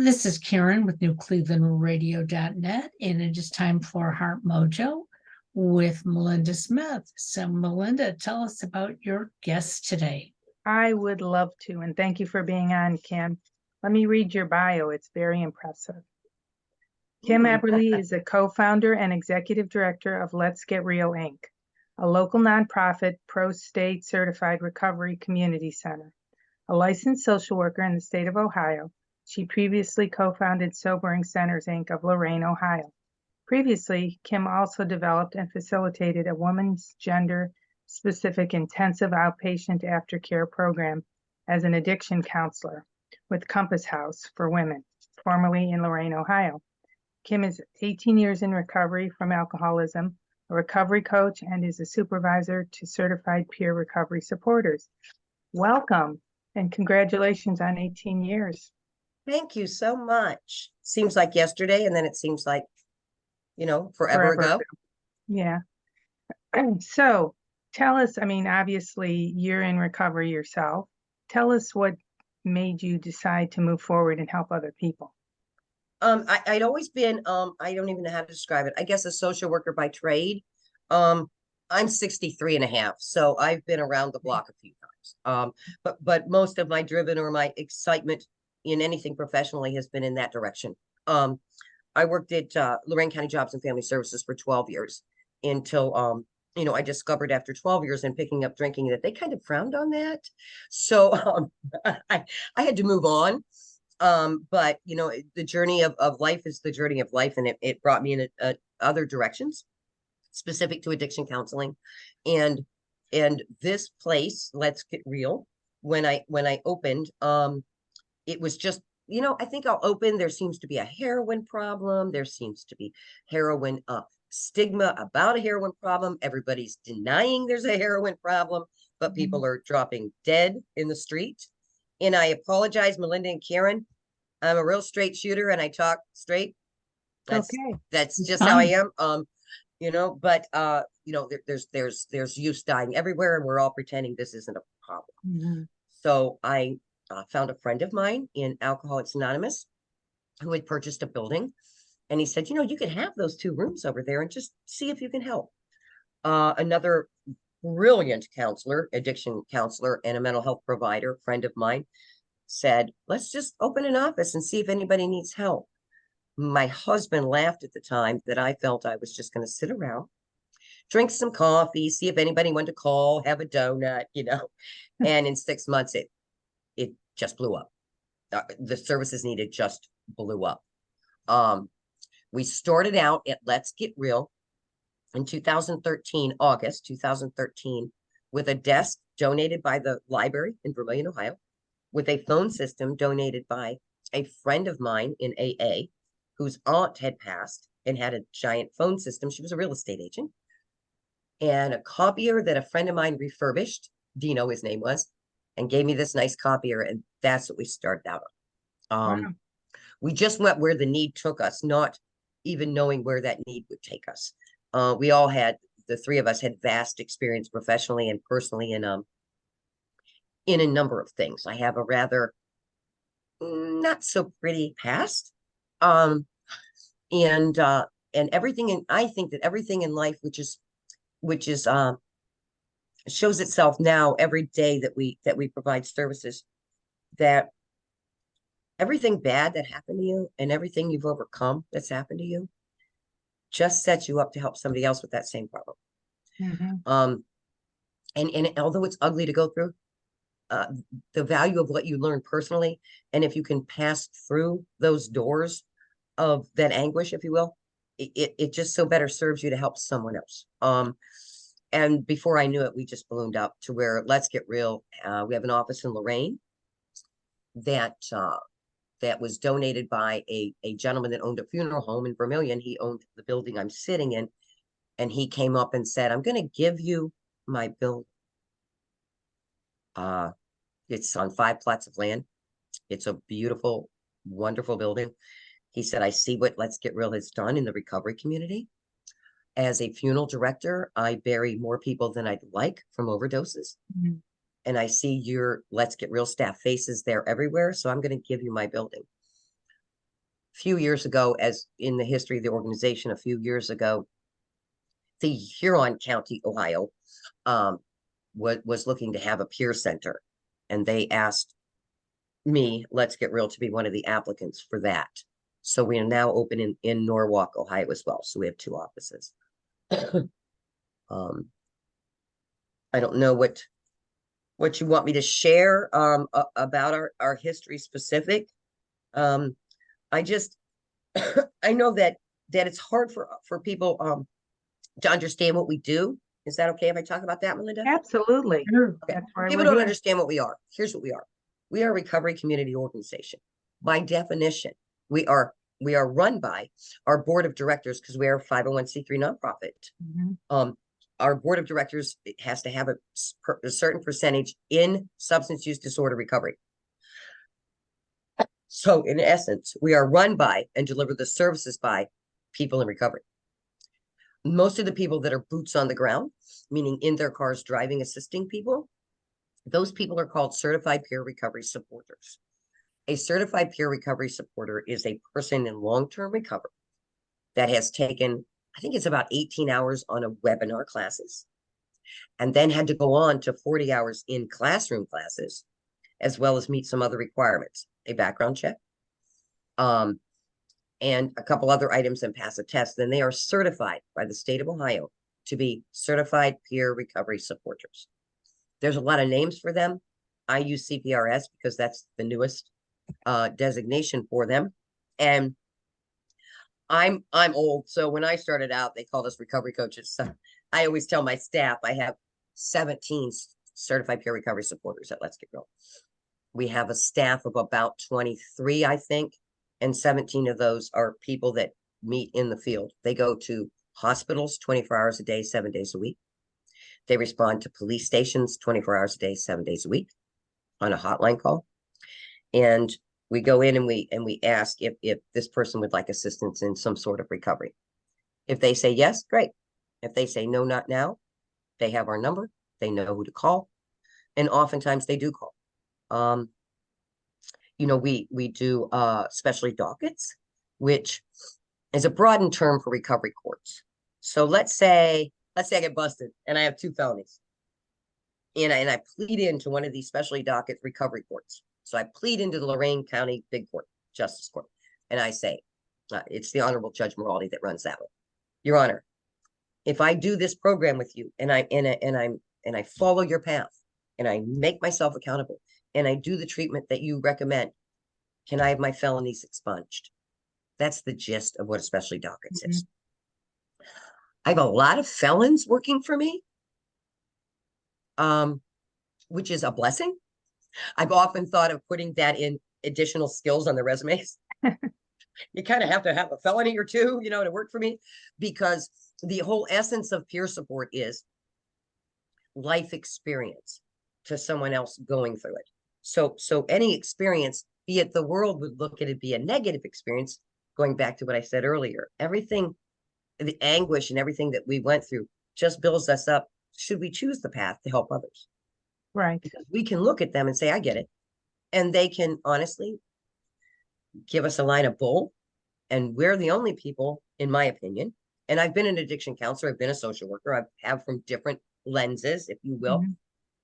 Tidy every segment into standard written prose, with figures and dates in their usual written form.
This is Karen with newclevelandradio.net, and it is time for Heart Mojo with Melinda Smith. So, Melinda, tell us about your guest today. I would love to, and thank you for being on, Kim. Let me read your bio. It's very impressive. Kim Eberle is a co-founder and executive director of Let's Get Real, Inc., a local nonprofit pro-state certified recovery community center. A licensed social worker in the state of Ohio, she previously co-founded Sobering Centers, Inc. of LORAIN, Ohio. Previously, Kim also developed and facilitated a women's gender-specific intensive outpatient aftercare program as an addiction counselor with Compass House for Women, formerly in LORAIN, Ohio. Kim is 18 years in recovery from alcoholism, a recovery coach, and is a supervisor to certified peer recovery supporters. Welcome and congratulations on 18 years. Thank you so much. Seems like yesterday, and then it seems like, forever ago. Yeah. So tell us, obviously you're in recovery yourself. Tell us what made you decide to move forward and help other people. I'd always been, I don't even know how to describe it. I guess a social worker by trade. I'm 63 and a half, so I've been around the block a few times. But most of my driven or my excitement in anything professionally has been in that direction. I worked at Lorain County Jobs and Family Services for 12 years until, I discovered after 12 years and picking up drinking that they kind of frowned on that. So I had to move on. But, the journey of life is the journey of life. And it brought me in other directions specific to addiction counseling. And this place, Let's Get Real, when I opened, it was just, I think I'll open. There seems to be a heroin problem. There seems to be heroin stigma about a heroin problem. Everybody's denying there's a heroin problem, but people are dropping dead in the street. And I apologize, Melinda and Karen. I'm a real straight shooter and I talk straight. That's just how I am. But there's youth dying everywhere and we're all pretending this isn't a problem. So I found a friend of mine in Alcoholics Anonymous who had purchased a building, and he said, you could have those 2 rooms over there and just see if you can help. Another brilliant counselor, addiction counselor, and a mental health provider, friend of mine, said, let's just open an office and see if anybody needs help. My husband laughed at the time that I felt I was just going to sit around, drink some coffee, see if anybody wanted to call, have a donut, and in 6 months, it just blew up. The services needed just blew up. We started out at Let's Get Real in 2013, August 2013, with a desk donated by the library in Vermilion, Ohio, with a phone system donated by a friend of mine in AA, whose aunt had passed and had a giant phone system. She was a real estate agent. And a copier that a friend of mine refurbished, Dino, his name was, and gave me this nice copier. And that's what we started out on. Wow. We just went where the need took us, not even knowing where that need would take us. We all had, the 3 of us had vast experience professionally and personally in a number of things. I have a rather not so pretty past. And everything I think that everything in life, which is shows itself now every day that we provide services, that everything bad that happened to you and everything you've overcome that's happened to you just sets you up to help somebody else with that same problem. And although it's ugly to go through, the value of what you learn personally, and if you can pass through those doors of that anguish, if you will, it just so better serves you to help someone else. And before I knew it, we just ballooned up to where Let's Get Real. We have an office in LORAIN that was donated by a gentleman that owned a funeral home in Vermilion. He owned the building I'm sitting in, and he came up and said, I'm going to give you my building. It's on 5 plots of land. It's a beautiful, wonderful building. He said, I see what Let's Get Real has done in the recovery community. As a funeral director, I bury more people than I'd like from overdoses. And I see your Let's Get Real staff faces there everywhere. So I'm going to give you my building. few years ago, as in the history of the organization, a few years ago, the Huron County, Ohio, was looking to have a peer center, and they asked me, Let's Get Real, to be one of the applicants for that. So we are now open in Norwalk, Ohio as well. So we have 2 offices. I don't know what you want me to share about our history specific. I just I know that it's hard for people to understand what we do. Is that okay if I talk about that, Melinda? Absolutely. Sure. Okay. That's why People we're don't here. understand what we are. Here's what we are. We are a recovery community organization. By definition, we are run by our board of directors, because we are a 501c3 nonprofit. Mhm. Our board of directors has to have a certain percentage in substance use disorder recovery. So in essence, we are run by and deliver the services by people in recovery. Most of the people that are boots on the ground, meaning in their cars driving, assisting people, those people are called certified peer recovery supporters. A certified peer recovery supporter is a person in long-term recovery that has taken, I think it's about 18 hours on a webinar classes, and then had to go on to 40 hours in classroom classes, as well as meet some other requirements, a background check, and a couple other items, and pass a test. Then they are certified by the state of Ohio to be certified peer recovery supporters. There's a lot of names for them. I use CPRS because that's the newest designation for them. And I'm old, so when I started out, they called us recovery coaches. So I always tell my staff I have 17 certified peer recovery supporters at Let's Get Real. We have a staff of about 23, I think, and 17 of those are people that meet in the field. They go to hospitals 24 hours a day, 7 days a week. They respond to police stations 24 hours a day, 7 days a week on a hotline call. And we go in and we ask if this person would like assistance in some sort of recovery. If they say yes, great. If they say no, not now, they have our number. They know who to call. And oftentimes they do call. We do specialty dockets, which is a broadened term for recovery courts. So let's say I get busted and I have 2 felonies, and I plead into one of these specialty docket recovery courts. So I plead into the Lorain County Big Court, Justice Court, and I say, it's the Honorable Judge Moraldi that runs that one. Your Honor, if I do this program with you and I follow your path and I make myself accountable and I do the treatment that you recommend, can I have my felonies expunged? That's the gist of what a specialty docket is. I have a lot of felons working for me, which is a blessing. I've often thought of putting that in additional skills on the resumes. You kind of have to have a felony or 2, to work for me, because the whole essence of peer support is life experience to someone else going through it. So any experience, be it the world would look at it be a negative experience, going back to what I said earlier, everything, the anguish and everything that we went through just builds us up. Should we choose the path to help others? Right. Because we can look at them and say, I get it. And they can honestly give us a line of bull. And we're the only people, in my opinion, and I've been an addiction counselor, I've been a social worker, I have from different lenses, if you will,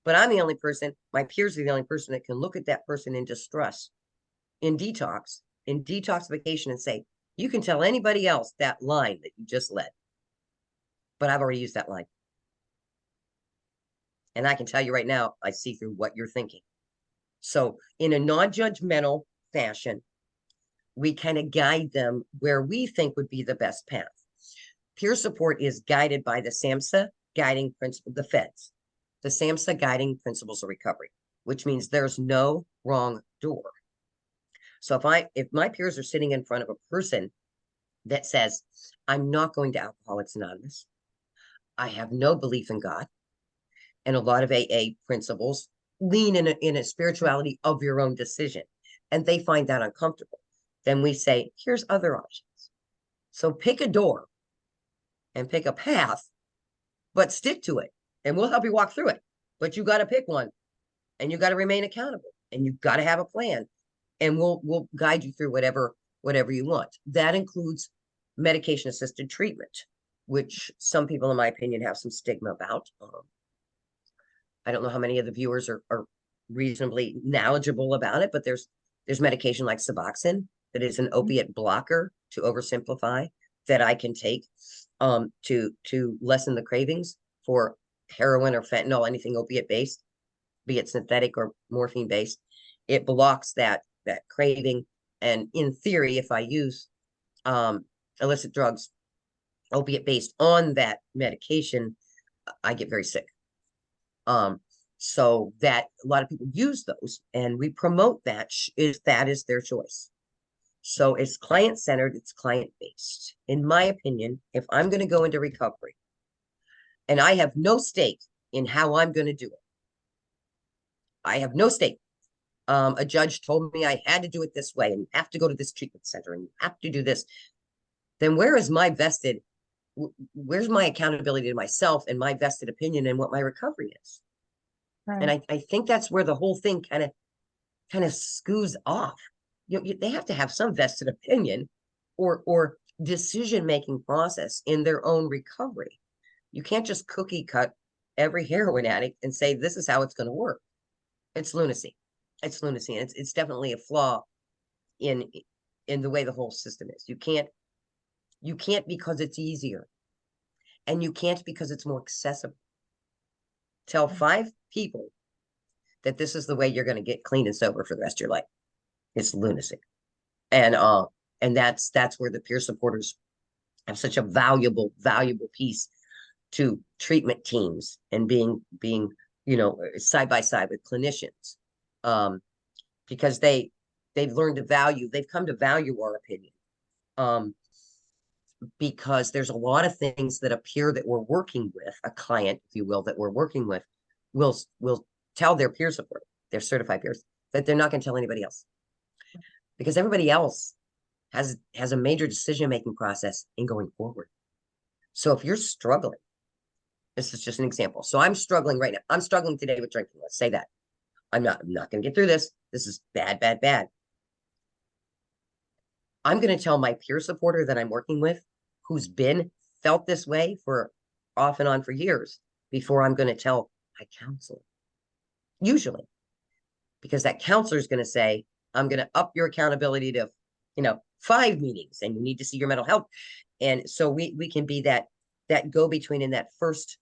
but I'm the only person, my peers are the only person that can look at that person in distress, in detoxification, and say, you can tell anybody else that line that you just led, but I've already used that line. And I can tell you right now, I see through what you're thinking. So in a non-judgmental fashion, we kind of guide them where we think would be the best path. Peer support is guided by the SAMHSA guiding principle, the feds, the SAMHSA guiding principles of recovery, which means there's no wrong door. So if my peers are sitting in front of a person that says, I'm not going to Alcoholics Anonymous, I have no belief in God, and a lot of AA principles lean in a spirituality of your own decision, and they find that uncomfortable, then we say, here's other options. So pick a door and pick a path, but stick to it, and we'll help you walk through it. But you got to pick one, and you got to remain accountable, and you got to have a plan, and we'll guide you through whatever whatever you want. That includes medication-assisted treatment, which some people, in my opinion, have some stigma about. I don't know how many of the viewers are reasonably knowledgeable about it, but there's medication like Suboxone that is an opiate blocker, to oversimplify, that I can take to lessen the cravings for heroin or fentanyl, anything opiate based, be it synthetic or morphine based. It blocks that craving. And in theory, if I use illicit drugs, opiate based, on that medication, I get very sick. So that a lot of people use those, and we promote that is their choice. So it's client-centered, it's client-based. In my opinion, if I'm going to go into recovery and I have no stake in how I'm going to do it, I have no stake. A judge told me I had to do it this way, and you have to go to this treatment center, and you have to do this. Then where's my accountability to myself and my vested opinion in what my recovery is? Right. And I think that's where the whole thing kind of scoos off. They have to have some vested opinion or decision-making process in their own recovery. You can't just cookie cut every heroin addict and say, this is how it's going to work. It's lunacy. It's lunacy. And it's definitely a flaw in the way the whole system is. You can't because it's easier. And you can't because it's more accessible. Tell 5 people that this is the way you're going to get clean and sober for the rest of your life. It's lunacy. And that's where the peer supporters have such a valuable piece to treatment teams and being side by side with clinicians, because they've learned to value, they've come to value our opinion, because there's a lot of things that a peer that we're working with, a client, if you will, that we're working with, will tell their peer support, their certified peers, that they're not going to tell anybody else, because everybody else has a major decision-making process in going forward. So if you're struggling, this is just an example. So I'm struggling right now. I'm struggling today with drinking. Let's say that. I'm not going to get through this. This is bad, bad, bad. I'm going to tell my peer supporter that I'm working with, who's felt this way for off and on for years, before I'm going to tell my counselor. Usually, because that counselor is going to say, I'm going to up your accountability to, 5 meetings, and you need to see your mental health. And so we can be that go-between in that first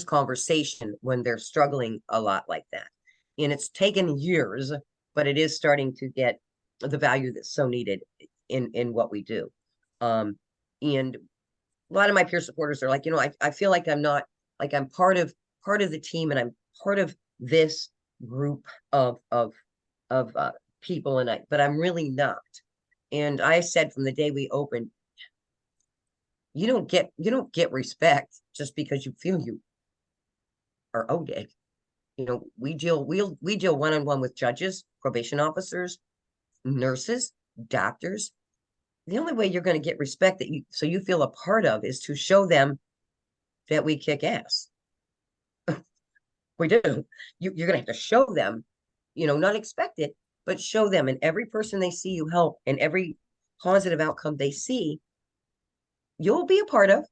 conversation when they're struggling a lot like that. And it's taken years, but it is starting to get the value that's so needed in what we do. And a lot of my peer supporters are like, I feel like I'm not, like I'm part of the team, and I'm part of this group of people, but I'm really not. And I said from the day we opened, you don't get respect just because you feel you are owed it. We deal one-on-one with judges, probation officers, nurses, doctors. The only way you're going to get respect so you feel a part of, is to show them that we kick ass. We do. You're going to have to show them, not expect it, but show them. And every person they see you help, and every positive outcome they see, you'll be a part of.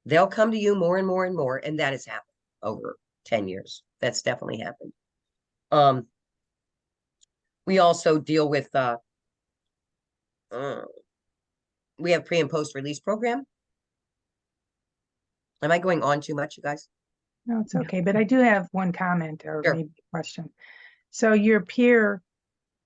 They'll come to you more and more and more. And that has happened over 10 years. That's definitely happened. We also deal with, we have pre and post release program. Am I going on too much, you guys? No, it's okay. But I do have one comment, or Sure. maybe a question. So your peer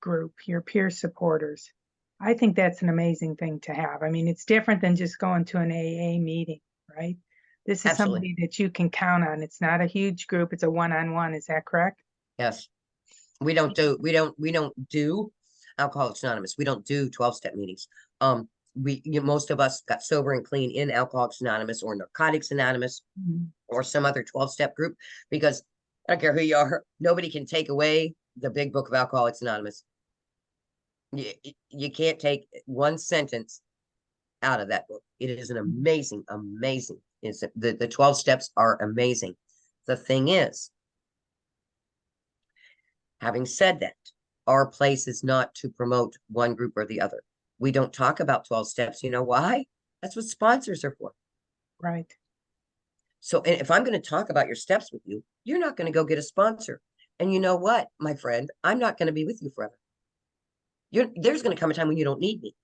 group, your peer supporters, I think that's an amazing thing to have. I mean, it's different than just going to an AA meeting, right? This is Absolutely. somebody that you can count on. It's not a huge group. It's a one-on-one. Is that correct? Yes. We don't do Alcoholics Anonymous. We don't do 12-step meetings. Most of us got sober and clean in Alcoholics Anonymous or Narcotics Anonymous, or some other 12-step group, because I don't care who you are, nobody can take away the big book of Alcoholics Anonymous. You can't take one sentence out of that book. It is an amazing, the 12 steps are amazing. The thing is, having said that, our place is not to promote one group or the other. We don't talk about 12 steps. You know why? That's what sponsors are for. Right. So if I'm going to talk about your steps with you, you're not going to go get a sponsor. And you know what, my friend, I'm not going to be with you forever. There's going to come a time when you don't need me.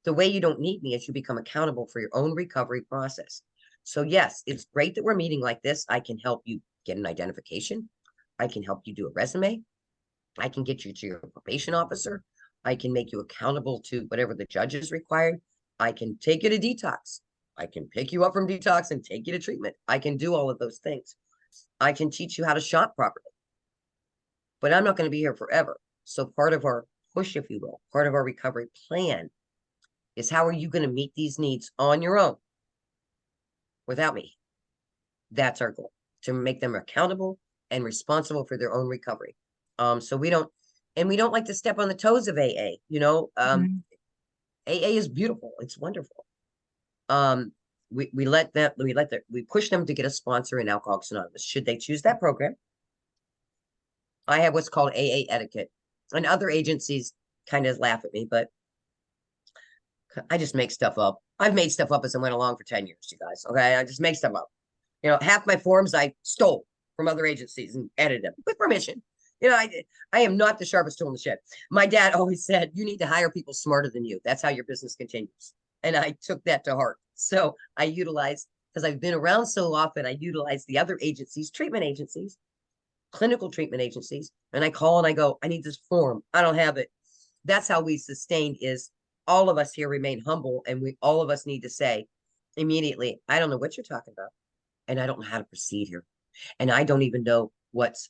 The way you don't need me is you become accountable for your own recovery process. So yes, it's great that we're meeting like this. I can help you get an identification. I can help you do a resume. I can get you to your probation officer. I can make you accountable to whatever the judge is required. I can take you to detox. I can pick you up from detox and take you to treatment. I can do all of those things. I can teach you how to shop properly. But I'm not going to be here forever. So part of our push, if you will, part of our recovery plan is how are you going to meet these needs on your own without me? That's our goal, to make them accountable and responsible for their own recovery. So we don't like to step on the toes of AA, you know. AA is beautiful. It's wonderful. We push them to get a sponsor in Alcoholics Anonymous, should they choose that program. I have what's called AA etiquette, and other agencies kind of laugh at me, but I just make stuff up. I've made stuff up as I went along for 10 years, you guys. Okay. I just make stuff up. You know, half my forms I stole from other agencies and edited them with permission. You know, I am not the sharpest tool in the shed. My dad always said, you need to hire people smarter than you. That's how your business continues. And I took that to heart. So I utilized, because I've been around so often, I utilize the other agencies, treatment agencies, clinical treatment agencies, and I call and I go, I need this form. I don't have it. That's how we sustained, is all of us here remain humble, and all of us need to say immediately, I don't know what you're talking about, and I don't know how to proceed here. And I don't even know what's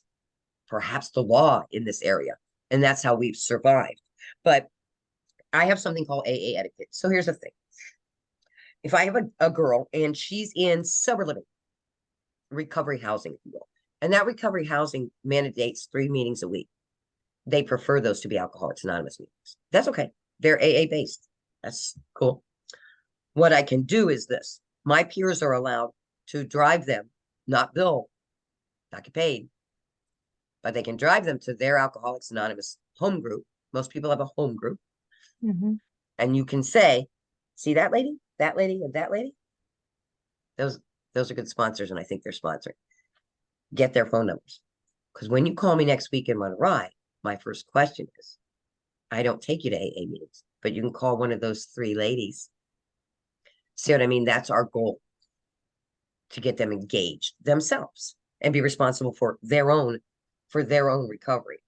perhaps the law in this area. And that's how we've survived. But I have something called AA etiquette. So here's the thing. If I have a girl and she's in sober living, recovery housing, if you will, and that recovery housing mandates 3 meetings a week, they prefer those to be Alcoholics Anonymous meetings. That's okay. They're AA based. That's cool. What I can do is this. My peers are allowed to drive them, not bill, not get paid, but they can drive them to their Alcoholics Anonymous home group. Most people have a home group. And you can say, see that lady, and that lady? Those are good sponsors, and I think they're sponsoring. Get their phone numbers. Because when you call me next week and want to ride, my first question is, I don't take you to AA meetings, but you can call one of those 3 ladies. See what I mean? That's our goal, to get them engaged themselves and be responsible for their own recovery.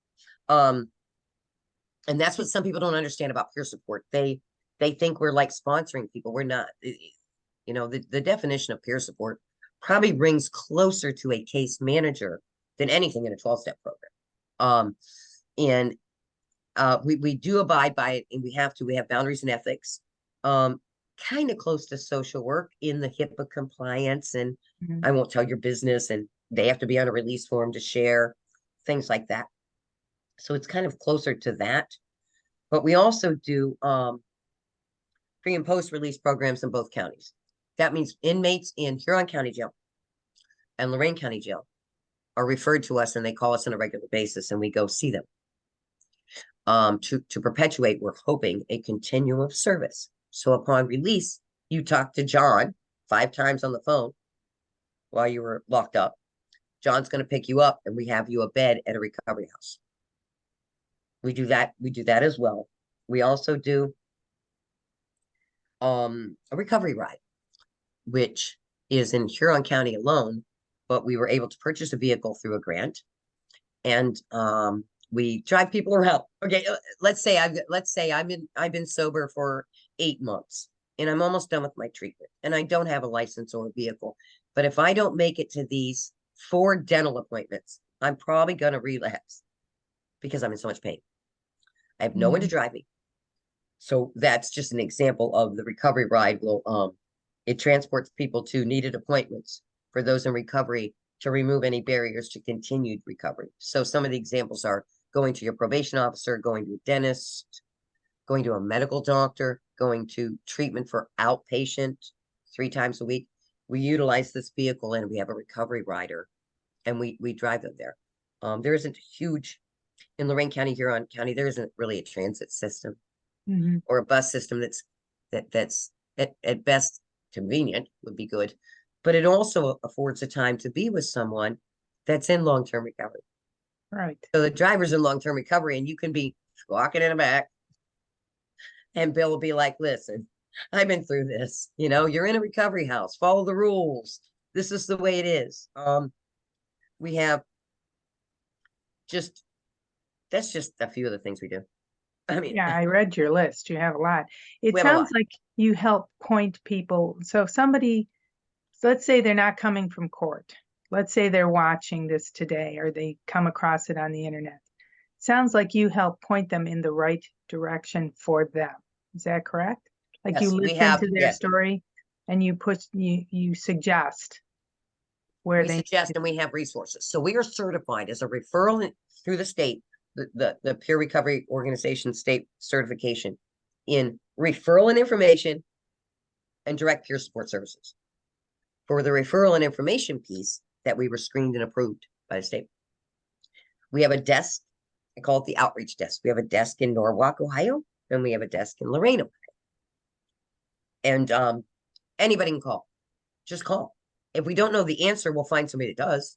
And that's what some people don't understand about peer support. They think we're like sponsoring people. We're not. You know, the definition of peer support probably rings closer to a case manager than anything in a 12-step program. We do abide by it, and we have boundaries and ethics, kind of close to social work in the HIPAA compliance, and I won't tell your business, and they have to be on a release form to share things like that. So it's kind of closer to that. But we also do pre and post release programs in both counties. That means inmates in Huron County Jail and LORAIN County Jail are referred to us, and they call us on a regular basis, and we go see them. To perpetuate, we're hoping, a continuum of service. So upon release, you talk to John 5 times on the phone while you were locked up. John's going to pick you up, and we have you a bed at a recovery house. We do that as well. We also do a recovery ride, which is in Huron County alone, but we were able to purchase a vehicle through a grant, and we drive people around. Okay, let's say I've been sober for 8 months, and I'm almost done with my treatment, and I don't have a license or a vehicle. But if I don't make it to these 4 dental appointments, I'm probably going to relapse because I'm in so much pain. I have no one to drive me. So that's just an example of the recovery ride. It transports people to needed appointments for those in recovery to remove any barriers to continued recovery. So some of the examples are going to your probation officer, going to a dentist, going to a medical doctor, going to treatment for outpatient 3 times a week. We utilize this vehicle, and we have a recovery rider, and we drive them there. There isn't huge in Lorain County, Huron County, there isn't really a transit system Mhm. or a bus system that's at best convenient, would be good, but it also affords a time to be with someone that's in long-term recovery. Right. So the driver's in long-term recovery, and you can be walking in the back, and Bill will be like, listen, I've been through this. You're in a recovery house. Follow the rules. This is the way it is. We have that's just a few of the things we do. I mean, Yeah, I read your list. You have a lot. It We have a sounds lot. like you help point people. So if somebody, let's say they're not coming from court. Let's say they're watching this today or they come across it on the internet. Sounds like you help point them in the right direction for them. Is that correct? Like you Yes, we listen have, to their yes, story and you suggest where we they suggest and we have resources. So we are certified as a referral through the state, the peer recovery organization state certification in referral and information and direct peer support services. For the referral and information piece that we were screened and approved by the state, we have a desk. I call it the outreach desk. We have a desk in Norwalk, Ohio, and we have a desk in Lorain, Ohio. And anybody can call. Just call. If we don't know the answer, we'll find somebody that does.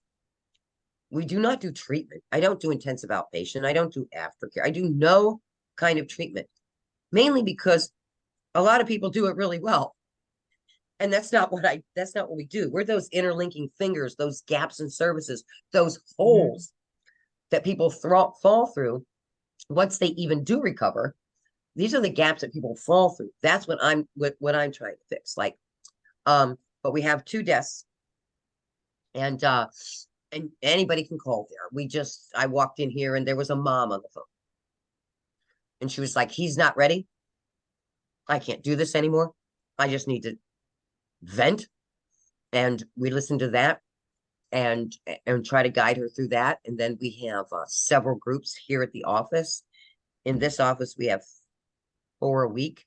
We do not do treatment. I don't do intensive outpatient. I don't do aftercare. I do no kind of treatment, mainly because a lot of people do it really well. And that's not what we do. We're those interlinking fingers, those gaps in services, those holes that people fall through once they even do recover. These are the gaps that people fall through. That's what I'm trying to fix. But we have 2 desks, and anybody can call there. I walked in here and there was a mom on the phone, and she was like, he's not ready. I can't do this anymore. I just need to vent. And we listened to that and try to guide her through that. And then we have several groups here at the office. In this office, we have 4 a week.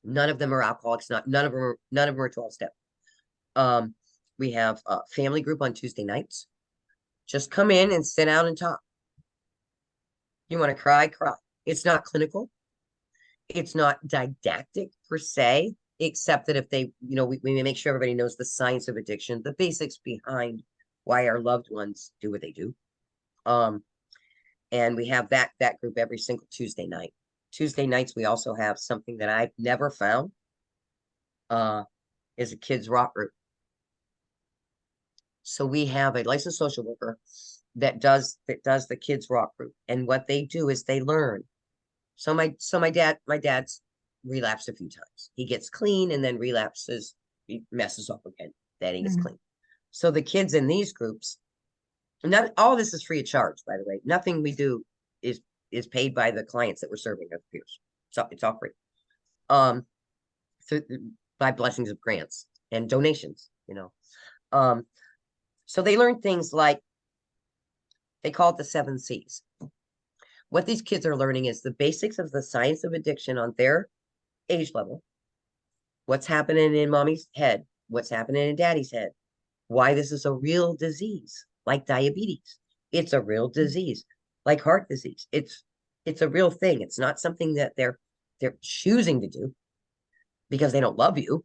None of them are alcoholics. None of them are 12-step. We have a family group on Tuesday nights. Just come in and sit down and talk. You want to cry? It's not clinical. It's not didactic per se, except that if they, we make sure everybody knows the science of addiction, the basics behind why our loved ones do what they do. And we have that group every single Tuesday night. Tuesday nights, we also have something that I've never found, is a kids rock group. So we have a licensed social worker that does the kids rock group. And what they do is they learn. So my dad's relapsed a few times. He gets clean and then relapses, he messes up again, then he gets clean. So the kids in these groups, not all this is free of charge, by the way. Nothing we do is paid by the clients that we're serving as peers. So it's all free. By blessings of grants and donations, so they learn things like, they call it the 7 C's. What these kids are learning is the basics of the science of addiction on their age level. What's happening in mommy's head? What's happening in daddy's head? Why this is a real disease, like diabetes. It's a real disease, like heart disease. It's a real thing. It's not something that they're choosing to do because they don't love you.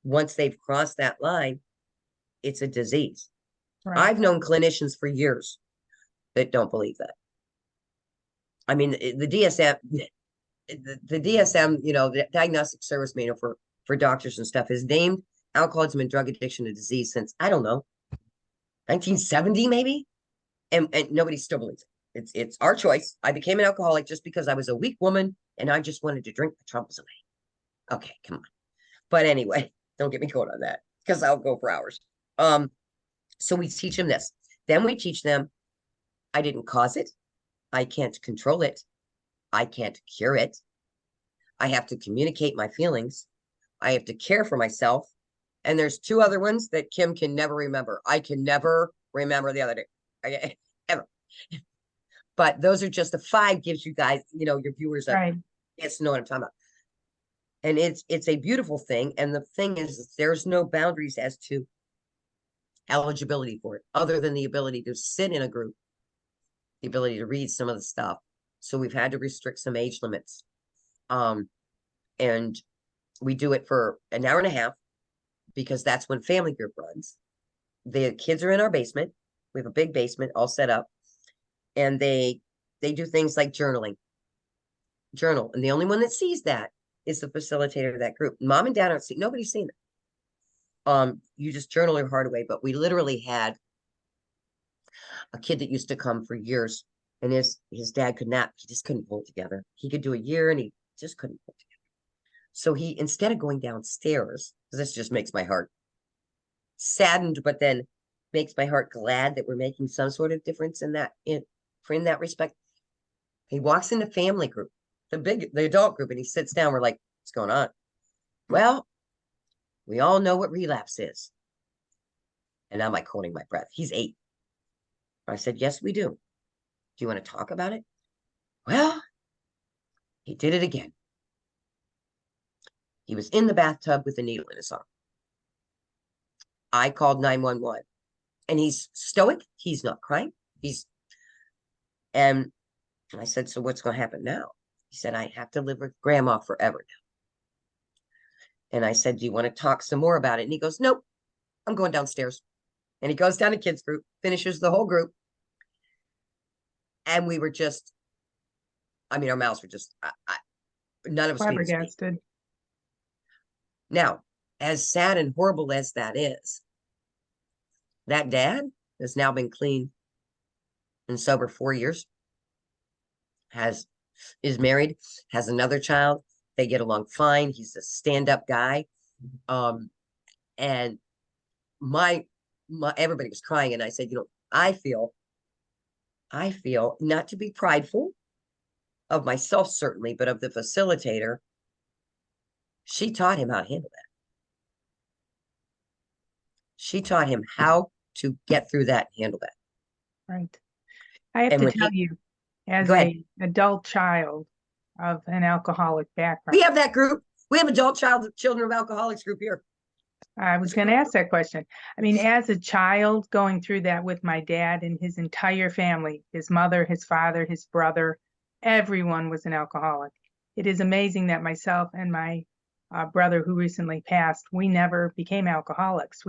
Once they've crossed that line, it's a disease. Right. I've known clinicians for years that don't believe that. I mean, the DSM, the Diagnostic Service Manual for doctors and stuff is named alcoholism and drug addiction a disease since, I don't know, 1970 maybe, and nobody still believes it. It's our choice. I became an alcoholic just because I was a weak woman and I just wanted to drink my troubles away. Okay, come on. But anyway, don't get me going on that because I'll go for hours. So we teach them this. Then we teach them, I didn't cause it. I can't control it. I can't cure it. I have to communicate my feelings. I have to care for myself. And there's 2 other ones that Kim can never remember. I can never remember the other day, ever. But those are just the 5 gives you guys, your viewers a chance to know what I'm talking about. And it's a beautiful thing. And the thing is, there's no boundaries as to eligibility for it, other than the ability to sit in a group the ability to read some of the stuff. So we've had to restrict some age limits. And we do it for an hour and a half because that's when family group runs. The kids are in our basement. We have a big basement all set up, and they do things like journaling. Journal, and the only one that sees that is the facilitator of that group. Mom and dad aren't seeing. Nobody's seen it. You just journal your heart away. But we literally had a kid that used to come for years, and his dad could not. He just couldn't pull it together. He could do a year, and he just couldn't pull it together. So he, instead of going downstairs, this just makes my heart saddened, but then makes my heart glad that we're making some sort of difference in that in that respect. He walks into family group, the adult group, and he sits down. We're like, what's going on? Well, we all know what relapse is. And I'm like holding my breath. He's 8. I said, yes, we do. Do you want to talk about it? Well, he did it again. He was in the bathtub with a needle in his arm. I called 911, and he's stoic. He's not crying. And I said, so what's going to happen now? He said, I have to live with grandma forever now. And I said, do you want to talk some more about it? And he goes, nope, I'm going downstairs. And he goes down to kids group, finishes the whole group. And we were just, I mean, our mouths were just, none of us could speak. Flabbergasted. Now, as sad and horrible as that is, that dad has now been clean and sober 4 years, is married, has another child. They get along fine. He's a stand-up guy. And my everybody was crying, and I said, you know, I feel not to be prideful of myself, certainly, but of the facilitator. She taught him how to handle that. She taught him how to get through that and handle that. Right. I have And to when tell you, as Go ahead. an adult child of an alcoholic background, We have that group. We have adult children of alcoholics group here. I was going to ask that question. I mean, as a child going through that with my dad and his entire family, his mother, his father, his brother, everyone was an alcoholic. It is amazing that myself and my brother, who recently passed, we never became alcoholics.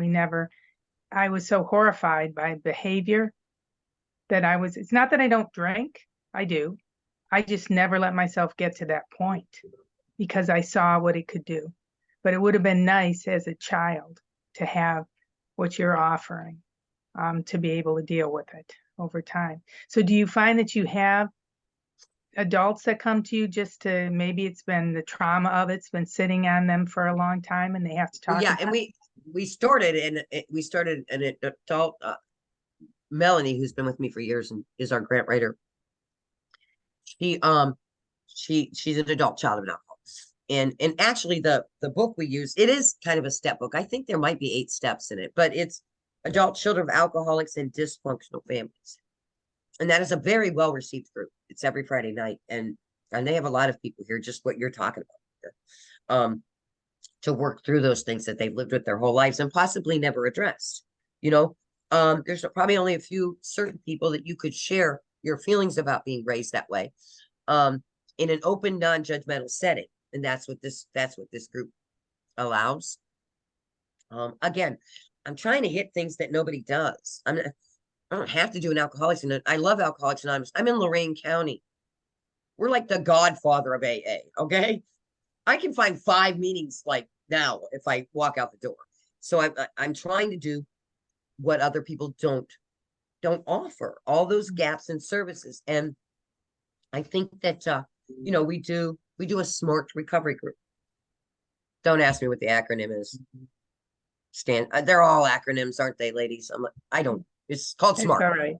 I was so horrified by behavior that it's not that I don't drink, I do. I just never let myself get to that point because I saw what it could do. But it would have been nice as a child to have what you're offering, to be able to deal with it over time. So do you find that you have adults that come to you just to, maybe it's been the trauma of it's been sitting on them for a long time and they have to talk? Yeah, and we started an adult, Melanie, who's been with me for years and is our grant writer. She's an adult child of an alcoholic. And actually the book we use, it is kind of a step book. I think there might be 8 steps in it, but it's adult children of alcoholics and dysfunctional families. And that is a very well received group. It's every Friday night, and they have a lot of people here, just what you're talking about, to work through those things that they've lived with their whole lives and possibly never addressed. You know, there's probably only a few certain people that you could share your feelings about being raised that way, in an open, non-judgmental setting. And that's what this group allows. Again, I'm trying to hit things that nobody does. I don't have to do an Alcoholics Anonymous. I love Alcoholics Anonymous. I'm in Lorain County. We're like the godfather of AA. Okay, I can find 5 meetings like now if I walk out the door. So I'm trying to do what other people don't offer, all those gaps in services. And I think that you know, we do a SMART recovery group. Don't ask me what the acronym is. They're all acronyms, aren't they, ladies? I don't. It's called SMART. All right.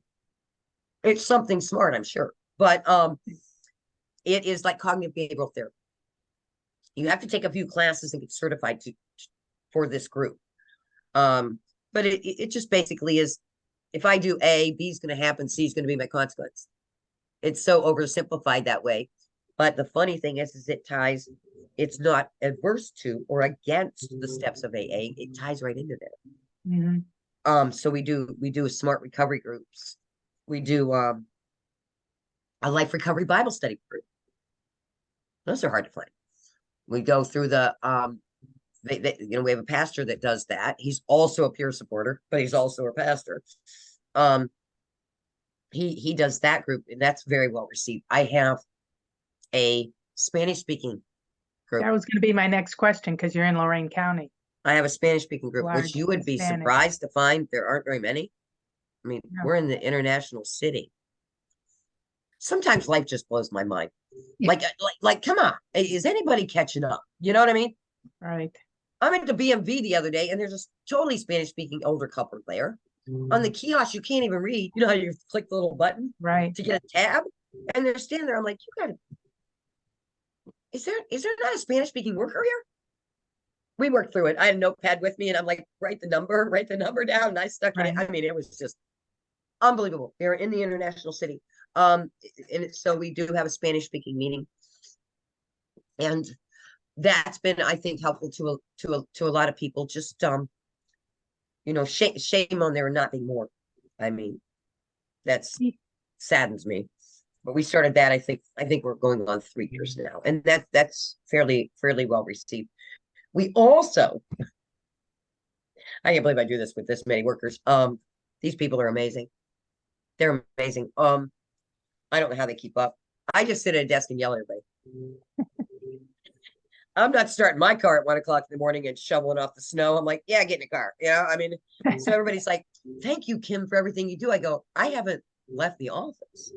It's something smart, I'm sure. But it is like cognitive behavioral therapy. You have to take a few classes and get certified for this group. But it just basically is, if I do A, B is going to happen, C is going to be my consequence. It's so oversimplified that way. But the funny thing is it's not adverse to or against the steps of AA. It ties right into that. Mm-hmm. So we do smart recovery groups. We do a life recovery Bible study group. Those are hard to find. We go through the we have a pastor that does that. He's also a peer supporter, but he's also a pastor. He does that group, and that's very well received. I have a Spanish speaking group. That was going to be my next question because you're in Lorain County. I have a Spanish speaking group, Large which you would be Hispanic. surprised to find there aren't very many. I mean, Yeah. we're in the international city. Sometimes life just blows my mind. Yeah. Like, come on, is anybody catching up? You know what I mean? Right. I'm at the BMV the other day, and there's a totally Spanish speaking older couple there. On the kiosk, you can't even read. You know how you click the little button Right. to get a tab, and they're standing there. I'm like, you gotta. Is there not a Spanish speaking worker here? We worked through it. I had a notepad with me, and I'm like, write the number down, and I stuck it in. Right. I mean, it was just unbelievable. They're in the international city. So we do have a Spanish speaking meeting, and that's been, I think, helpful to a lot of people. Just shame on there not being more. I mean, that's saddens me. But we started that. I think we're going on 3 years now, and that's fairly well received. We also, I can't believe I do this with this many workers. These people are amazing. They're amazing. I don't know how they keep up. I just sit at a desk and yell at everybody. I'm not starting my car at 1 o'clock in the morning and shoveling off the snow. I'm like, yeah, get in the car. I mean, so everybody's like, thank you, Kim, for everything you do. I go, I haven't left the office.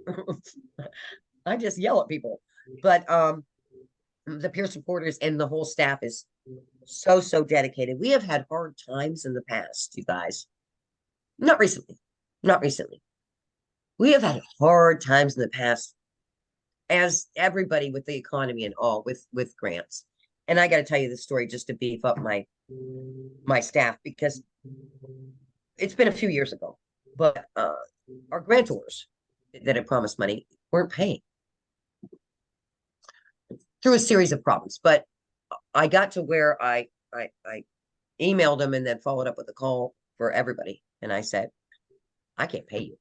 I just yell at people. But the peer supporters and the whole staff is so dedicated. We have had hard times in the past, you guys. Not recently. We have had hard times in the past, as everybody with the economy and all, with grants. And I got to tell you this story just to beef up my staff, because it's been a few years ago, but our grantors that had promised money weren't paying through a series of problems. But I got to where I emailed them and then followed up with a call for everybody. And I said, I can't pay you.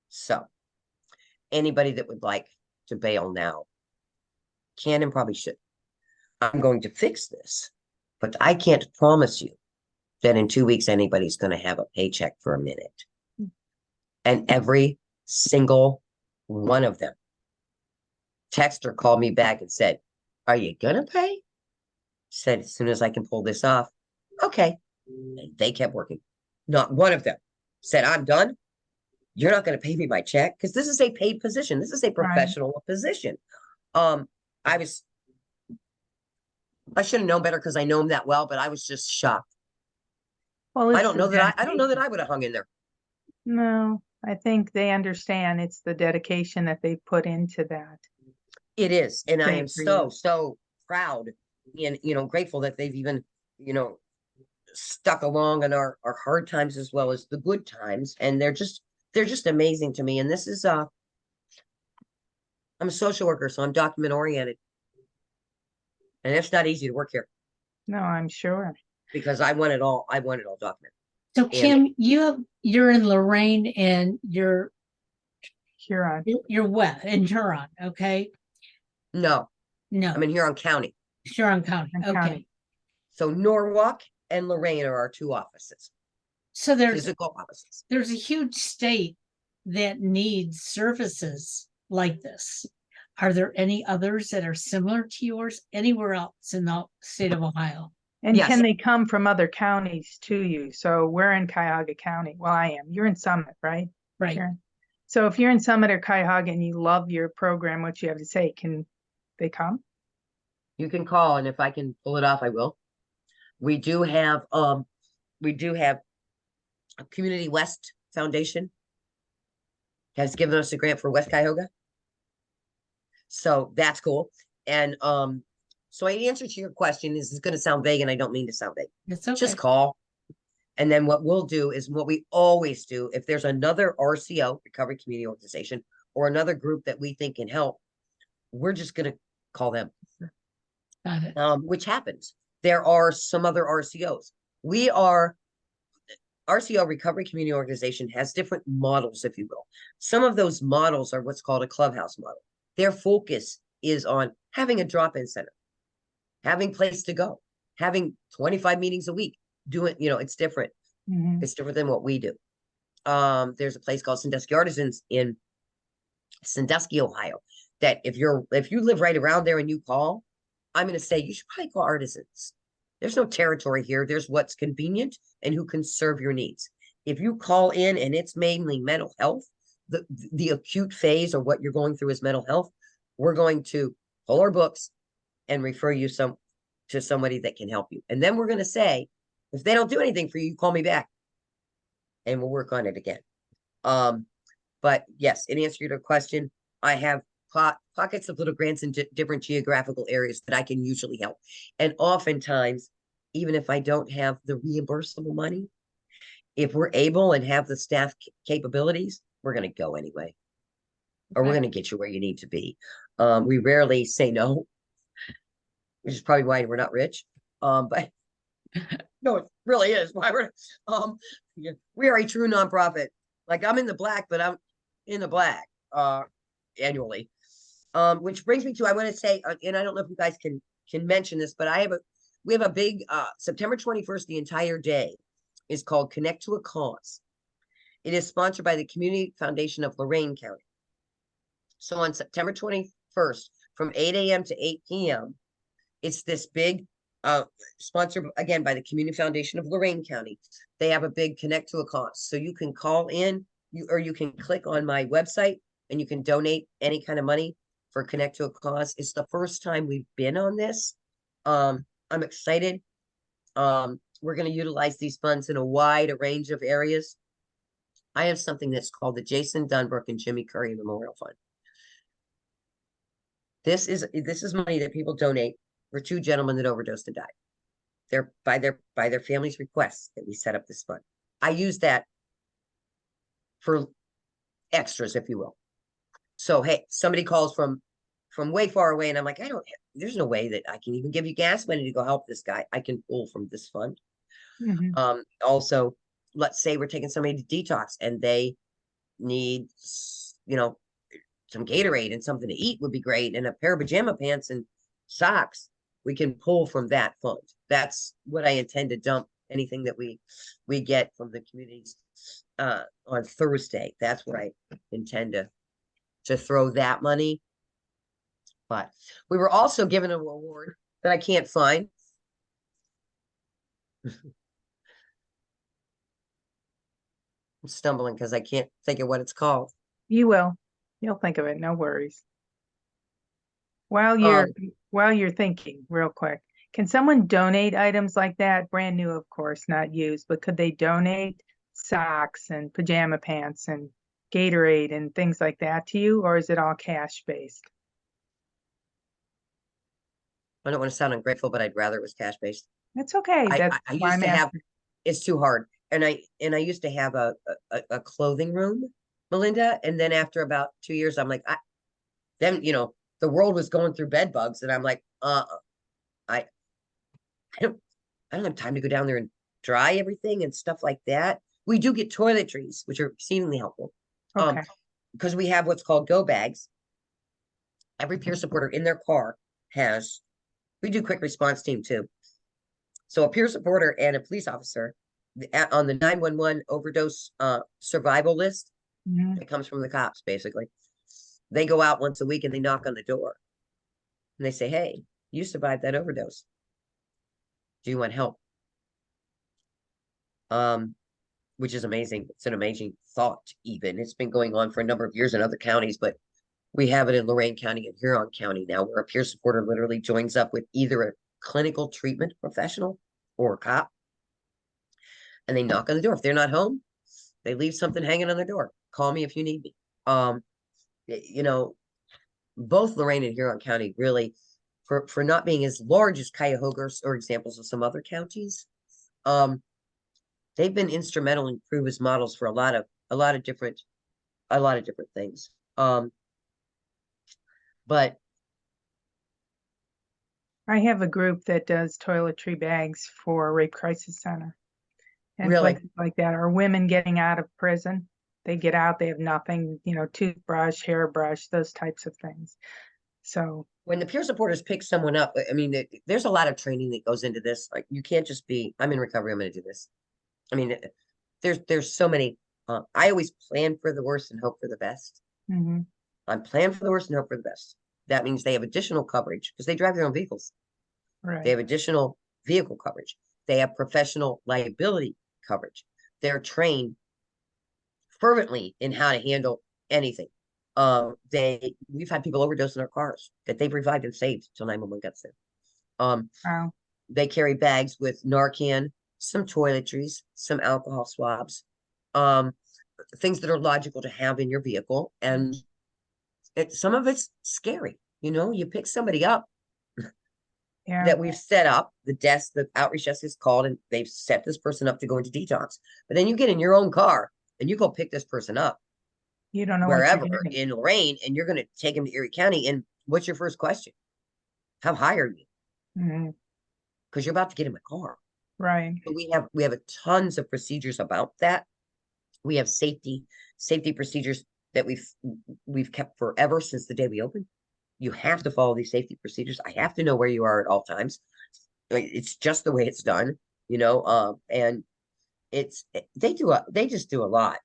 So anybody that would like to bail now can and probably should. I'm going to fix this, but I can't promise you that in 2 weeks anybody's going to have a paycheck for a minute. And every single one of them texted or called me back and said, are you going to pay? Said, as soon as I can pull this off. Okay. And they kept working. Not one of them said, I'm done. You're not going to pay me my check, because this is a paid position. This is a professional position. I should have known better because I know him that well, but I was just shocked. Well, I don't know that I would have hung in there. No, I think they understand it's the dedication that they put into that. It is, and I am Great for so proud and grateful that they've even stuck along in our hard times as well as the good times, and they're just amazing to me. And this is I'm a social worker, so I'm document oriented, and it's not easy to work here No, I'm sure. because I want it all documented. So Kim, you're in Lorain and you're Huron. west in Huron, okay? No, No, I'm in Huron County. Huron County, Huron okay. County. So Norwalk and Lorain are our 2 offices, So there's physical offices. a huge state that needs services like this. Are there any others that are similar to yours anywhere else in the state of Ohio? And Yes. can they come from other counties to you? So we're in Cuyahoga County. Well, I am. You're in Summit, right? Right. Karen? So if you're in Summit or Cuyahoga and you love your program, what you have to say, can they come? You can call, and if I can pull it off, I will. We do have a Community West Foundation has given us a grant for West Cuyahoga. So that's cool. And so in answer to your question, this is going to sound vague, and I don't mean to sound vague. It's okay. Just call. And then what we'll do is what we always do, if there's another RCO, Recovery Community Organization, or another group that we think can help, we're just going to call them. Got it. Which happens. There are some other RCOs. We are RCO, Recovery Community Organization, has different models, if you will. Some of those models are what's called a clubhouse model. Their focus is on having a drop-in center, having place to go, having 25 meetings a week, doing, it's different. Mhm. It's different than what we do. There's a place called Sandusky Artisans in Sandusky, Ohio, that if you live right around there and you call, I'm going to say you should probably call Artisans. There's no territory here. There's what's convenient and who can serve your needs. If you call in and it's mainly mental health, the acute phase or what you're going through is mental health, we're going to pull our books and refer you to somebody that can help you. And then we're going to say, if they don't do anything for you, you call me back and we'll work on it again. But yes, in answer to your question, I have pockets of little grants in different geographical areas that I can usually help. And oftentimes, even if I don't have the reimbursable money, if we're able and have the staff capabilities, we're going to go anyway. Or we're Okay. going to get you where you need to be. We rarely say no, which is probably why we're not rich. But no, it really is why we are a true nonprofit. Like I'm in the black, but I'm in the black annually. Which brings me to, I want to say, and I don't know if you guys can mention this, but we have a big September 21st, the entire day is called Connect to a Cause. It is sponsored by the Community Foundation of Lorain County. So on September 21st, from 8 a.m. to 8 p.m., it's this big sponsored again by the Community Foundation of Lorain County. They have a big Connect to a Cause. So you can call in, or you can click on my website and you can donate any kind of money for Connect to a Cause. It's the first time we've been on this. I'm excited. We're going to utilize these funds in a wide range of areas. I have something that's called the Jason Dunbrook and Jimmy Curry Memorial Fund. This is money that people donate for two gentlemen that overdosed and died. They're by their family's request that we set up this fund. I use that for extras, if you will. So hey, somebody calls from way far away, and I'm like, there's no way that I can even give you gas money to go help this guy. I can pull from this fund. Mhm. Also, let's say we're taking somebody to detox and they need, some Gatorade and something to eat would be great, and a pair of pajama pants and socks. We can pull from that fund. That's what I intend to dump anything that we get from the communities on Thursday. That's what I intend to throw that money. But we were also given an award that I can't find. I'm stumbling because I can't think of what it's called. You will. You'll think of it. No worries. While you're thinking, real quick, can someone donate items like that? Brand new, of course, not used, but could they donate socks and pajama pants and Gatorade and things like that to you, or is it all cash based? I don't want to sound ungrateful, but I'd rather it was cash based. That's okay. That's I why used I'm to have, asking. it's too hard. And I used to have a clothing room, Melinda. And then after about 2 years, I'm like, then, the world was going through bed bugs. And I'm like, I don't have time to go down there and dry everything and stuff like that. We do get toiletries, which are exceedingly helpful. Okay. Because we have what's called go bags. Every peer supporter in their car has, we do quick response team too. So a peer supporter and a police officer on the 911 overdose survival list Mhm. that comes from the cops, basically. They go out once a week and they knock on the door. And they say, hey, you survived that overdose. Do you want help? Which is amazing. It's an amazing thought, even. It's been going on for a number of years in other counties, but we have it in Lorain County and Huron County now, where a peer supporter literally joins up with either a clinical treatment professional or a cop, and they knock on the door. If they're not home, they leave something hanging on their door. Call me if you need me. Both Lorain and Huron County really, for not being as large as Cuyahoga or examples of some other counties, they've been instrumental in prove as models for a lot of different things. But I have a group that does toiletry bags for Rape Crisis Center. and Really? places like that, or women getting out of prison. They get out, they have nothing, toothbrush, hairbrush, those types of things. So, When the peer supporters pick someone up, I mean, there's a lot of training that goes into this. Like, you can't just be, I'm in recovery, I'm going to do this. I mean, there's so many. I always plan for the worst and hope for the best. mhm, I'm plan for the worst and hope for the best. That means they have additional coverage because they drive their own vehicles. They right, have additional vehicle coverage. They have professional liability coverage. They're trained fervently in how to handle anything. We've had people overdose in our cars that they've revived and saved till 911 gets there. wow, They carry bags with Narcan, some toiletries, some alcohol swabs, um, things that are logical to have in your vehicle. And some of it's scary. You pick somebody up yeah, that we've set up, the outreach desk is called, and they've set this person up to go into detox. But then you get in your own car and you go pick this person up you don't know what wherever you're getting. in Lorraine, and you're going to take him to Erie County. And what's your first question? How high are you? Mhm, Because you're about to get in my car. right, But we have a tons of procedures about that. We have safety procedures that we've kept forever since the day we opened. You have to follow these safety procedures. I have to know where you are at all times. Like, it's just the way it's done, and they just do a lot.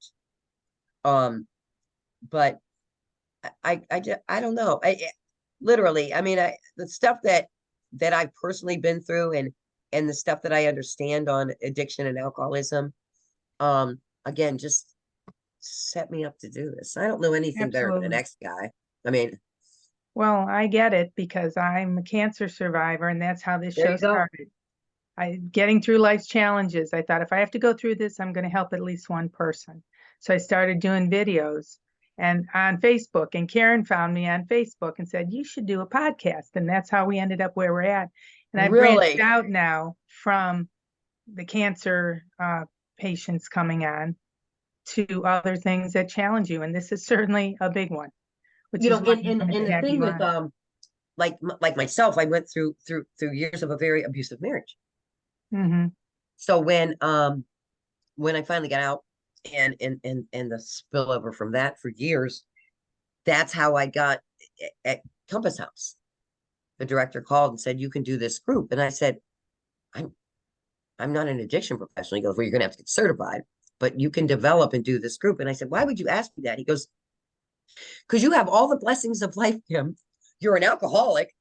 But I don't know. Literally, I mean, the stuff that I've personally been through, and the stuff that I understand on addiction and alcoholism, again, just set me up to do this. I don't know anything better than the absolutely. next guy. I mean, Well, I get it because I'm a cancer survivor, and that's how this there show you go. started. Getting through life's challenges. I thought if I have to go through this, I'm going to help at least one person. So I started doing videos and on Facebook, and Karen found me on Facebook and said, you should do a podcast. And that's how we ended up where we're at. And I branched Really, out now from the cancer patients coming on to other things that challenge you. And this is certainly a big one, which is why I wanted and to the have thing you with on. like myself, I went through years of a very abusive marriage. Hmm. So when I finally got out, and the spillover from that for years, that's how I got at Compass House. The director called and said, you can do this group. And I said, I'm not an addiction professional. He goes, well, you're going to have to get certified, but you can develop and do this group. And I said, why would you ask me that? He goes, because you have all the blessings of life, Kim. You're an alcoholic.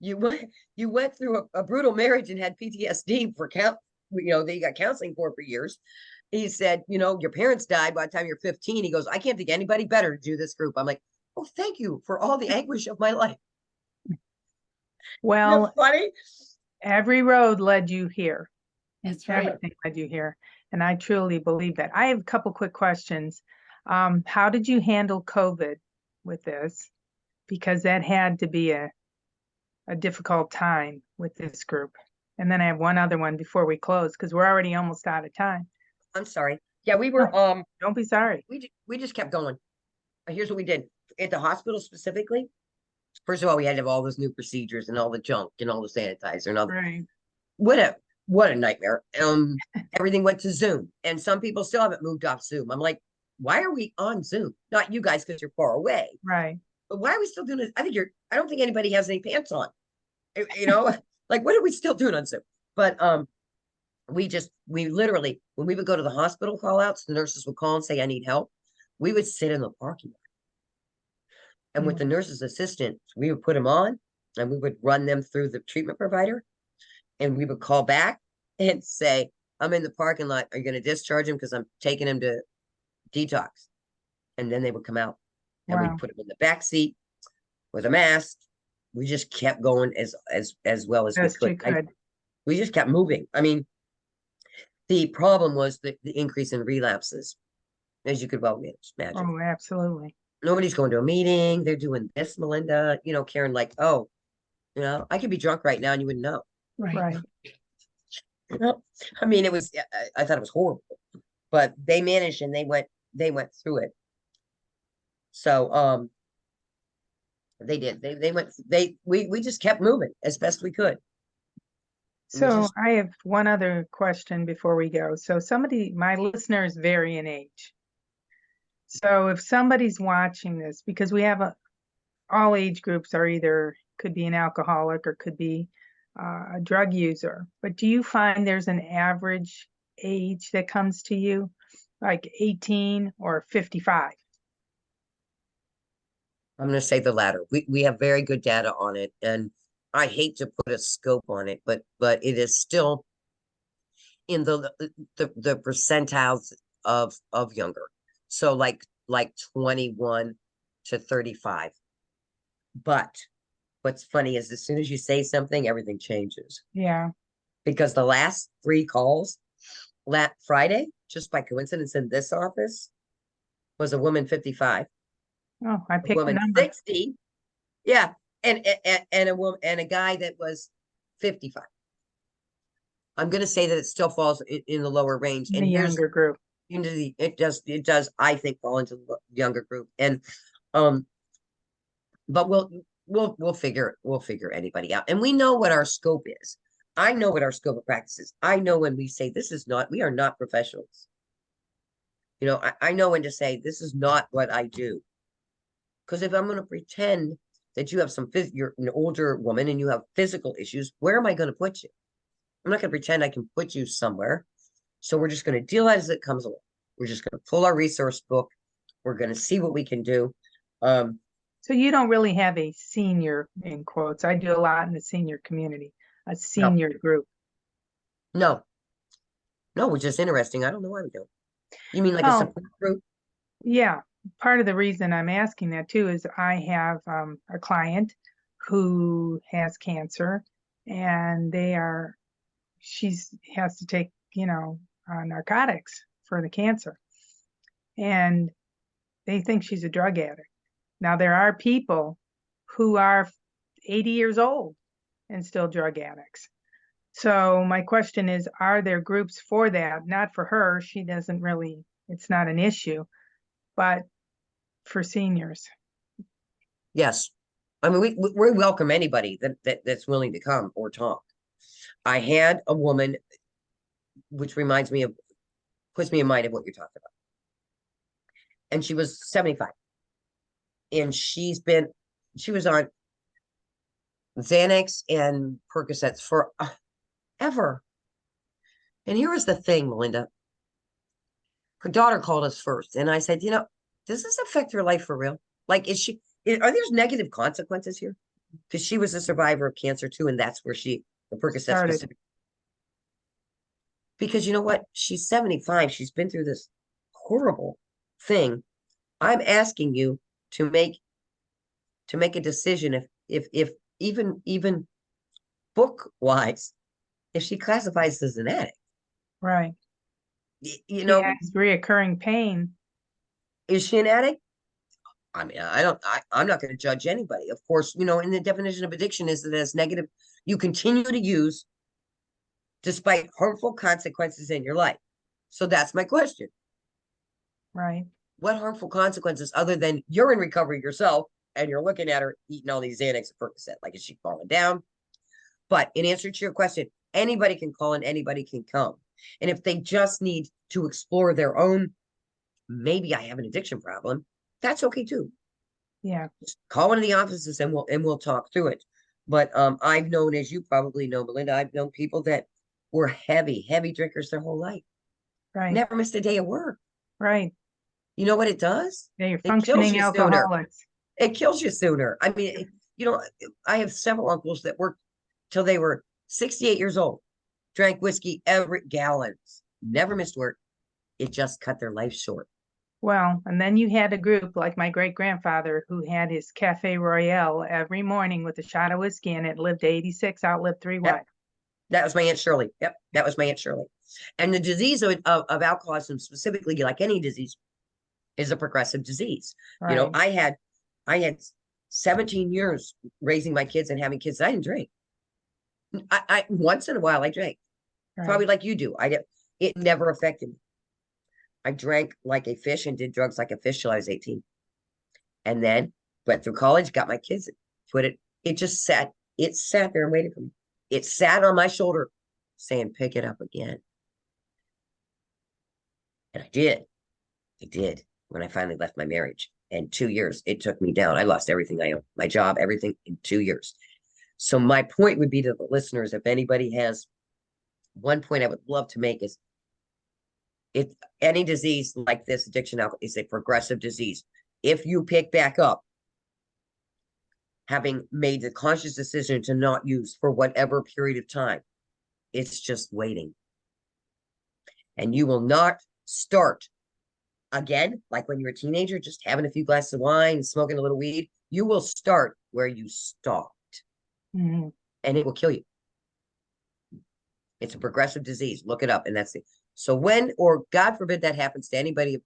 You went through a brutal marriage and had PTSD that you got counseling for years. He said, your parents died by the time you're 15. He goes, I can't think anybody better to do this group. I'm like, oh, thank you for all the anguish of my life. Isn't Well, that funny? every road led you here. That's right. Everything led you here. And I truly believe that. I have a couple quick questions. How did you handle COVID with this? Because that had to be a difficult time with this group. And then I have one other one before we close, because we're already almost out of time. I'm sorry. Yeah, we were Don't be sorry. we just kept going. Here's what we did at the hospital specifically. First of all, we had to have all those new procedures and all the junk and all the sanitizer and all the Right. what a nightmare. Everything went to Zoom, and some people still haven't moved off Zoom. I'm like, why are we on Zoom? Not you guys because you're far away, Right. but why are we still doing this? I don't think anybody has any pants on. Like, what are we still doing on Zoom? But we literally, when we would go to the hospital call outs, the nurses would call and say, I need help. We would sit in the parking lot. And with the nurse's assistant, we would put them on and we would run them through the treatment provider. And we would call back and say, I'm in the parking lot. Are you going to discharge him? Because I'm taking him to detox. And then they would come out and Wow. we'd put him in the back seat with a mask. We just kept going as well as Best we you could. could. We just kept moving. I mean, the problem was the increase in relapses, as you could well imagine. Oh, absolutely. Nobody's going to a meeting. They're doing this, Melinda. Karen, like, oh, I could be drunk right now and you wouldn't know. Right. Right. I mean, I thought it was horrible, but they managed and they went through it. So, they did. We just kept moving as best we could. So I have one other question before we go. So my listeners vary in age. So if somebody's watching this, because we have all age groups are either could be an alcoholic or could be a drug user. But do you find there's an average age that comes to you, like 18 or 55? I'm going to say the latter. We have very good data on it, and I hate to put a scope on it, but it is still in the percentiles of younger. So like 21 to 35. But what's funny is as soon as you say something, everything changes. Yeah. Because the last 3 calls last Friday, just by coincidence in this office, was a woman 55. Oh, I A picked the woman number. 60. Yeah. And a woman and a guy that was 55. I'm going to say that it still falls in the lower range. The And here's younger group. into the it does I think fall into the younger group. And but we'll figure anybody out. And we know what our scope is. I know what our scope of practice is. I know when we say we are not professionals. You know, I know when to say this is not what I do. Because if I'm going to pretend that you have you're an older woman and you have physical issues, where am I going to put you? I'm not going to pretend I can put you somewhere. So we're just going to deal as it comes along. We're just going to pull our resource book. We're going to see what we can do. So you don't really have a senior, in quotes. I do a lot in the senior community, a senior group. No, which is interesting. I don't know why we don't. You mean like a support group? Yeah. Part of the reason I'm asking that too is I have a client who has cancer, and she has to take, narcotics for the cancer. And they think she's a drug addict. Now, there are people who are 80 years old and still drug addicts. So my question is, are there groups for that? Not for her. She doesn't really, it's not an issue, but for seniors. Yes. I mean, we welcome anybody that's willing to come or talk. I had a woman, which puts me in mind of what you're talking about. And she was 75. And she was on Xanax and Percocets forever. And here was the thing, Melinda. Her daughter called us first. And I said, does this affect her life for real? Like, are there negative consequences here? Because she was a survivor of cancer too. And that's where the Percocet specific. Because you know what? She's 75. She's been through this horrible thing. I'm asking you to make a decision if even book wise, if she classifies as an addict. Right. She has reoccurring pain. Is she an addict? I mean, I'm not going to judge anybody. Of course, in the definition of addiction is that it's negative. You continue to use despite harmful consequences in your life. So that's my question. Right. What harmful consequences other than you're in recovery yourself and you're looking at her eating all these Xanax and Percocet? Like, is she falling down? But in answer to your question, anybody can call and anybody can come. And if they just need to explore their own, maybe I have an addiction problem, that's okay too. Yeah. Just call one of the offices and we'll talk through it. But I've known, as you probably know, Melinda, I've known people that were heavy drinkers their whole life. Right. Never missed a day of work. Right. You know what it does? Yeah, you're functioning alcoholics. It kills you sooner. I mean, I have several uncles that worked till they were 68 years old, drank whiskey every gallons, never missed work. It just cut their life short. Well, and then you had a group like my great-grandfather who had his Cafe Royale every morning with a shot of whiskey in it, lived to 86, outlived 3 wives. That was my Aunt Shirley. Yep, that was my Aunt Shirley. And the disease of alcoholism, specifically, like any disease, is a progressive disease. Right. I had 17 years raising my kids and having kids. I didn't drink. I once in a while I drank, probably like you do. It never affected me. I drank like a fish and did drugs like a fish till I was 18. And then went through college, got my kids, it just sat there and waited for me. It sat on my shoulder saying, pick it up again. And I did. When I finally left my marriage. And 2 years, it took me down. I lost everything I owned, my job, everything in 2 years. So my point would be to the listeners, if anybody has one point I would love to make is, if any disease like this, addiction alcohol is a progressive disease. If you pick back up, having made the conscious decision to not use for whatever period of time, it's just waiting. And you will not start again, like when you're a teenager, just having a few glasses of wine, smoking a little weed. You will start where you stopped, and it will kill you. It's a progressive disease. Look it up, and that's it. So when, or God forbid that happens to anybody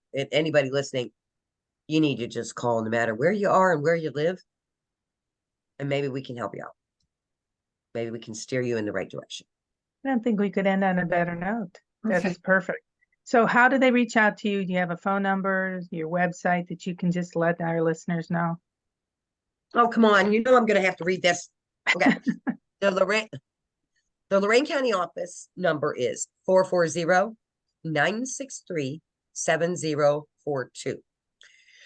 listening, you need to just call, no matter where you are and where you live, and maybe we can help you out. Maybe we can steer you in the right direction. I don't think we could end on a better note. That's Okay. perfect. So how do they reach out to you? Do you have a phone number, your website that you can just let our listeners know? Oh, come on. You know I'm going to have to read this. Okay. The Lorain County office number is 440-963-7042.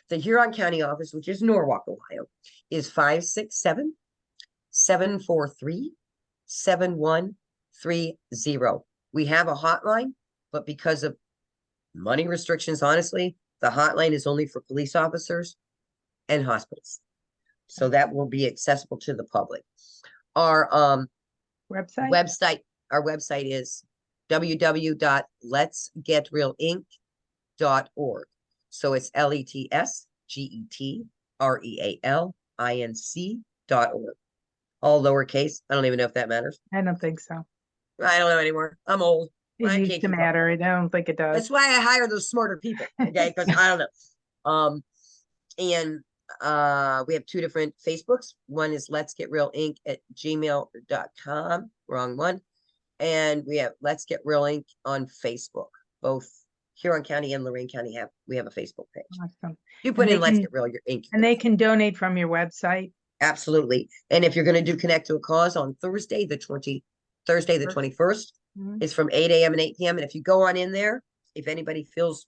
The Huron County office, which is Norwalk, Ohio, is 567-743-7130. We have a hotline, but because of money restrictions, honestly, the hotline is only for police officers and hospitals. So that will be accessible to the public. Our Website? our website is www.letsgetrealinc.org. So it's LETSGETREALINC.org. All lowercase. I don't even know if that matters. I don't think so. I don't know anymore. I'm old. It I used can't to keep up. matter. I don't think it does. That's why I hire those smarter people. Okay, because I don't know. And we have two different Facebooks. One is Let's Get Real Inc. at gmail.com. Wrong one. And we have Let's Get Real Inc. on Facebook. Both Huron County and Lorain County we have a Facebook page. Awesome. You put And in they Let's can- Get Real, your Inc. And they can donate from your website. Absolutely. And if you're going to do Connect to a Cause on Thursday, the 21st, Mhm. it's from 8 a.m. and 8 p.m. And if you go on in there, if anybody feels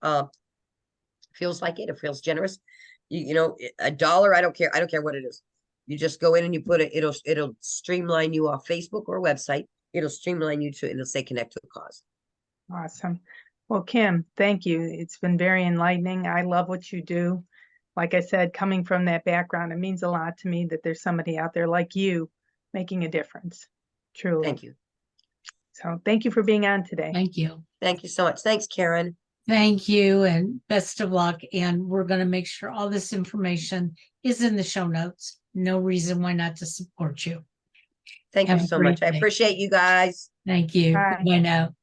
like it or feels generous, you know, $1, I don't care. I don't care what it is. You just go in and you put it, it'll streamline you off Facebook or website. It'll streamline you to, and it'll say Connect to a Cause. Awesome. Well, Kim, thank you. It's been very enlightening. I love what you do. Like I said, coming from that background, it means a lot to me that there's somebody out there like you making a difference. Truly. Thank you. So thank you for being on today. Thank you. Thank you so much. Thanks, Karen. Thank you and best of luck. And we're going to make sure all this information is in the show notes. No reason why not to support you. Thank Have you a so great much. I day. appreciate you guys. Thank you. Bye. Bye now.